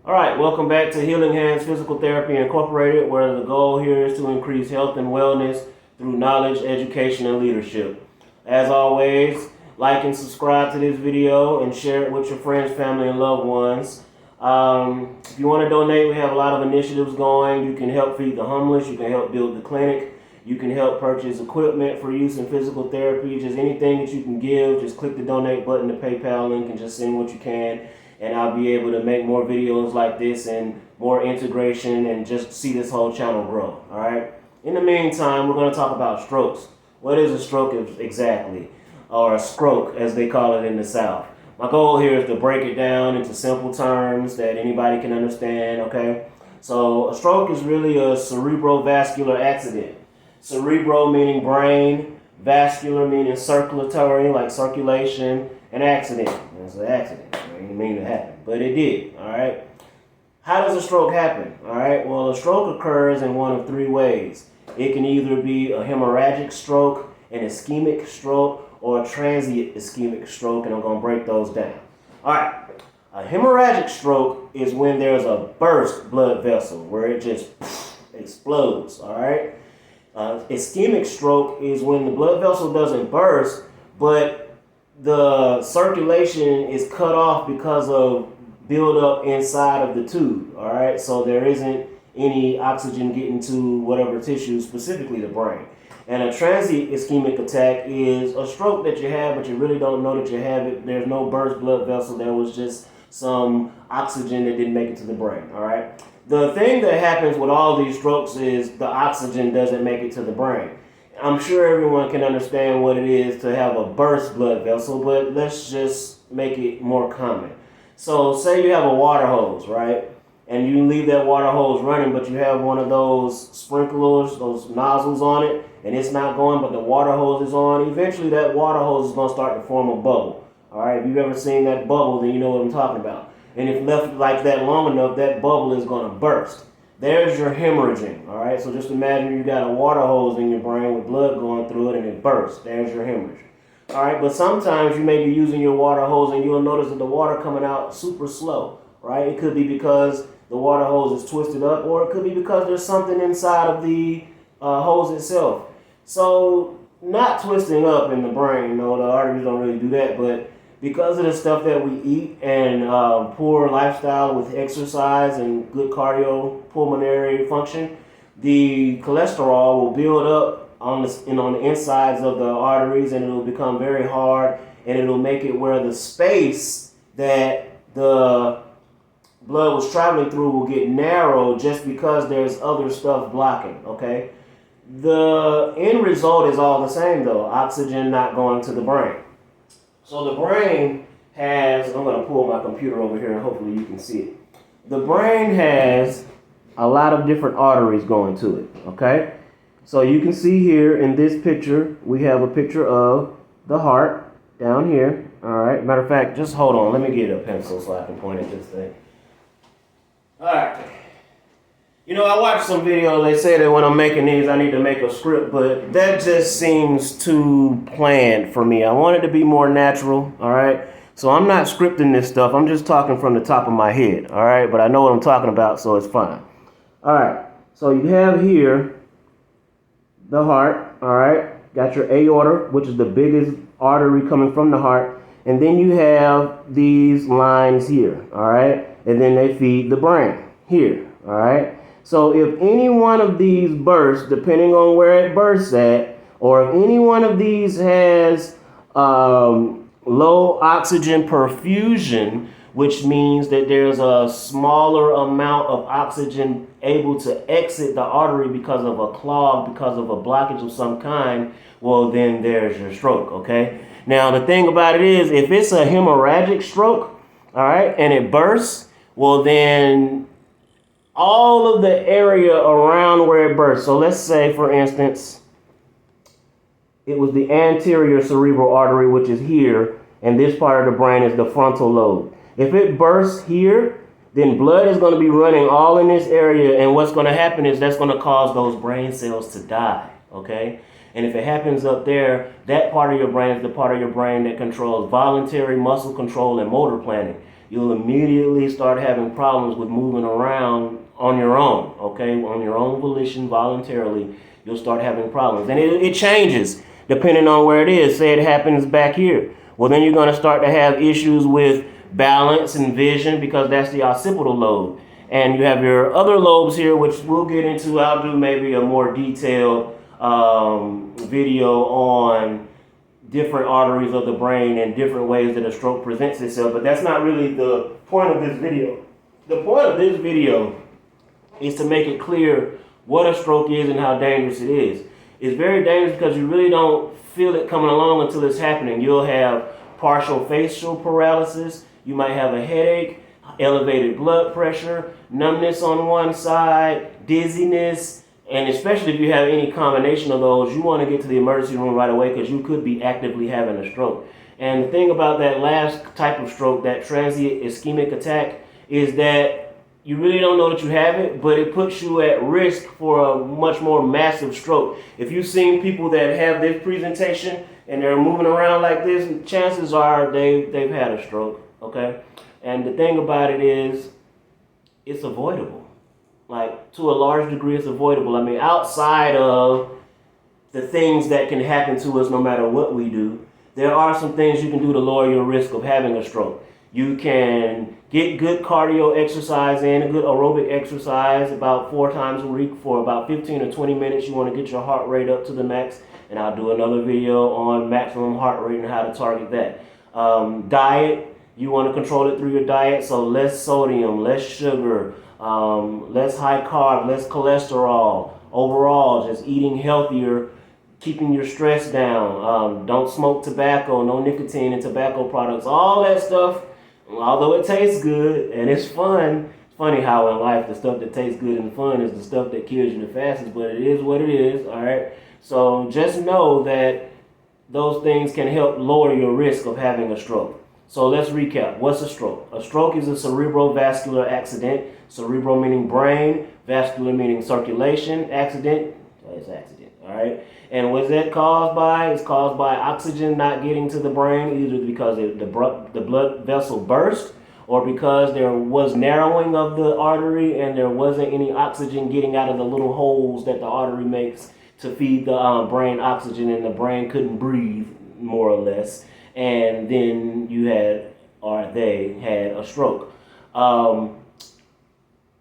All right, welcome back to Healing Hands Physical Therapy Incorporated, where the goal here is to increase health and wellness through knowledge, education, and leadership. As always, like and subscribe to this video and share it with your friends, family, and loved ones. If you want to donate, we have a lot of initiatives going. You can help feed the homeless. You can help build the clinic. You can help purchase equipment for use in physical therapy. Just anything that you can give, just click the donate button, the PayPal link, and just send what you can. And I'll be able to make more videos like this and more integration and just see this whole channel grow. All right. In the meantime, we're going to talk about strokes. What is a stroke exactly? Or a sKroke, as they call it in the South. My goal here is to break it down into simple terms that anybody can understand, okay? So a stroke is really a cerebrovascular accident. Cerebro meaning brain, vascular meaning circulatory, like circulation, and accident. It's an accident. It didn't mean to happen, but it did, all right? How does a stroke happen, all right? Well, a stroke occurs in one of three ways. It can either be a hemorrhagic stroke, an ischemic stroke, or a transient ischemic stroke, and I'm going to break those down. All right, a hemorrhagic stroke is when there's a burst blood vessel where it just explodes, all right? Ischemic stroke is when the blood vessel doesn't burst, but the circulation is cut off because of buildup inside of the tube, all right? So there isn't any oxygen getting to whatever tissue, specifically the brain. And a transient ischemic attack is a stroke that you have, but you really don't know that you have it. There's no burst blood vessel. There was just some oxygen that didn't make it to the brain, all right? The thing that happens with all these strokes is the oxygen doesn't make it to the brain. I'm sure everyone can understand what it is to have a burst blood vessel, but let's just make it more common. So say you have a water hose, right? And you leave that water hose running, but you have one of those sprinklers, those nozzles on it, and it's not going, but the water hose is on. Eventually that water hose is going to start to form a bubble. All right, if you've ever seen that bubble, then you know what I'm talking about. And if left like that long enough, that bubble is going to burst. There's your hemorrhaging, all right? So just imagine you got a water hose in your brain with blood going through it and it bursts. There's your hemorrhage. All right, but sometimes you may be using your water hose and you'll notice that the water coming out super slow, right? It could be because the water hose is twisted up, or it could be because there's something inside of the hose itself. So not twisting up in the brain, no, the arteries don't really do that, but because of the stuff that we eat and poor lifestyle with exercise and good cardiopulmonary function, the cholesterol will build up on the insides of the arteries, and it'll become very hard, and it'll make it where the space that the blood was traveling through will get narrow just because there's other stuff blocking, okay? The end result is all the same though, oxygen not going to the brain. So the brain has, I'm going to pull my computer over here and hopefully you can see it. The brain has a lot of different arteries going to it, okay? So you can see here in this picture, we have a picture of the heart down here, all right? Matter of fact, just hold on, let me get a pencil so I can point at this thing. All right. You know, I watched some videos, they say that when I'm making these, I need to make a script, but that just seems too planned for me. I want it to be more natural, all right? So I'm not scripting this stuff. I'm just talking from the top of my head, all right? But I know what I'm talking about, so it's fine. All right, so you have here the heart, all right? Got your aorta, which is the biggest artery coming from the heart. And then you have these lines here, all right? And then they feed the brain here, all right? So if any one of these bursts, depending on where it bursts at, or if any one of these has low oxygen perfusion, which means that there's a smaller amount of oxygen able to exit the artery because of a clog, because of a blockage of some kind, well, then there's your stroke, okay? Now, the thing about it is, if it's a hemorrhagic stroke, all right, and it bursts, well, then all of the area around where it bursts. So let's say, for instance, it was the anterior cerebral artery, which is here, and this part of the brain is the frontal lobe. If it bursts here, then blood is going to be running all in this area, and what's going to happen is that's going to cause those brain cells to die, okay? And if it happens up there, that part of your brain is the part of your brain that controls voluntary muscle control and motor planning. you'll immediately start having problems with moving around on your own, okay? On your own volition, voluntarily, you'll start having problems. And it changes depending on where it is. Say it happens back here. Well, then you're going to start to have issues with balance and vision because that's the occipital lobe. And you have your other lobes here, which we'll get into. I'll do maybe a more detailed video on different arteries of the brain and different ways that a stroke presents itself. But that's not really the point of this video. The point of this video is to make it clear what a stroke is and how dangerous it is. It's very dangerous because you really don't feel it coming along until it's happening. You'll have partial facial paralysis. You might have a headache, elevated blood pressure, numbness on one side, dizziness, and especially if you have any combination of those, you want to get to the emergency room right away because you could be actively having a stroke. And the thing about that last type of stroke, that transient ischemic attack, is that you really don't know that you have it, but it puts you at risk for a much more massive stroke. If you've seen people that have this presentation and they're moving around like this, chances are they've had a stroke, okay? And the thing about it is, it's avoidable. Like, to a large degree, it's avoidable. I mean, outside of the things that can happen to us no matter what we do, there are some things you can do to lower your risk of having a stroke. You can get good cardio exercise in, a good aerobic exercise about 4 times a week for about 15 or 20 minutes. You want to get your heart rate up to the max, and I'll do another video on maximum heart rate and how to target that. Diet, you want to control it through your diet, so less sodium, less sugar, less high carb, less cholesterol. Overall, just eating healthier, keeping your stress down. Don't smoke tobacco, no nicotine in tobacco products, all that stuff. Although it tastes good and it's fun, it's funny how in life the stuff that tastes good and fun is the stuff that kills you the fastest, but it is what it is, all right? So just know that those things can help lower your risk of having a stroke. So let's recap. What's a stroke? A stroke is a cerebrovascular accident. Cerebral meaning brain, vascular meaning circulation, accident, it's accident, all right? And what's that caused by? It's caused by oxygen not getting to the brain, either because the blood vessel burst or because there was narrowing of the artery and there wasn't any oxygen getting out of the little holes that the artery makes to feed the brain oxygen, and the brain couldn't breathe, more or less. And then you had, or they had, a stroke.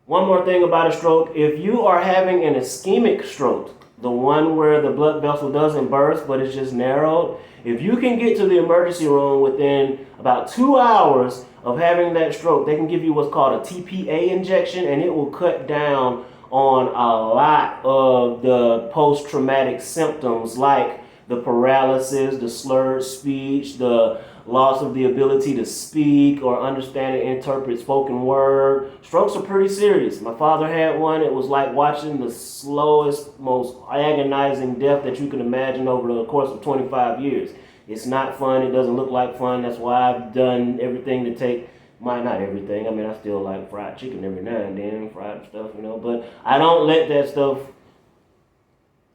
One more thing about a stroke. If you are having an ischemic stroke, the one where the blood vessel doesn't burst but it's just narrowed, if you can get to the emergency room within about 2 hours of having that stroke, they can give you what's called a TPA injection, and it will cut down on a lot of the post-traumatic symptoms like the paralysis, the slurred speech, the loss of the ability to speak or understand and interpret spoken word. Strokes are pretty serious. My father had one. It was like watching the slowest, most agonizing death that you can imagine over the course of 25 years. It's not fun. It doesn't look like fun. That's why I've done everything to take, not everything. I mean, I still like fried chicken every now and then, fried stuff, but I don't let that stuff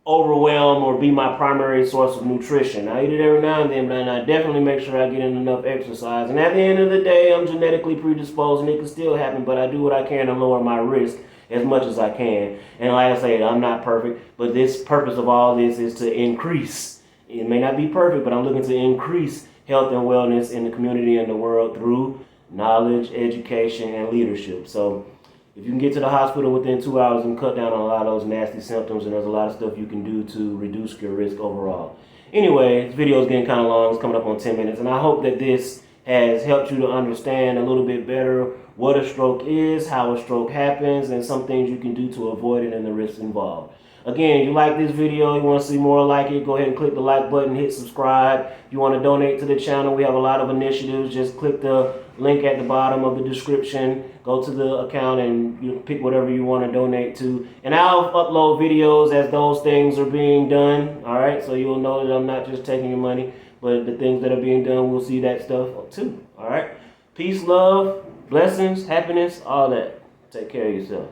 overwhelm or be my primary source of nutrition. I eat it every now and then, but I definitely make sure I get in enough exercise. And at the end of the day, I'm genetically predisposed, and it can still happen, but I do what I can to lower my risk as much as I can. And like I say, I'm not perfect, but this purpose of all this is to increase. It may not be perfect, but I'm looking to increase health and wellness in the community and the world through knowledge, education, and leadership. So if you can get to the hospital within 2 hours and cut down on a lot of those nasty symptoms, and there's a lot of stuff you can do to reduce your risk overall. Anyway, this video is getting kind of long. It's coming up on 10 minutes, and I hope that this has helped you to understand a little bit better what a stroke is, how a stroke happens, and some things you can do to avoid it and the risks involved. Again, if you like this video, you want to see more like it, go ahead and click the like button, hit subscribe. If you want to donate to the channel, we have a lot of initiatives. Just click the link at the bottom of the description. Go to the account and you pick whatever you want to donate to. And I'll upload videos as those things are being done. All right, so you'll know that I'm not just taking your money, but the things that are being done, we'll see that stuff too. All right, peace, love, blessings, happiness, all that. Take care of yourself.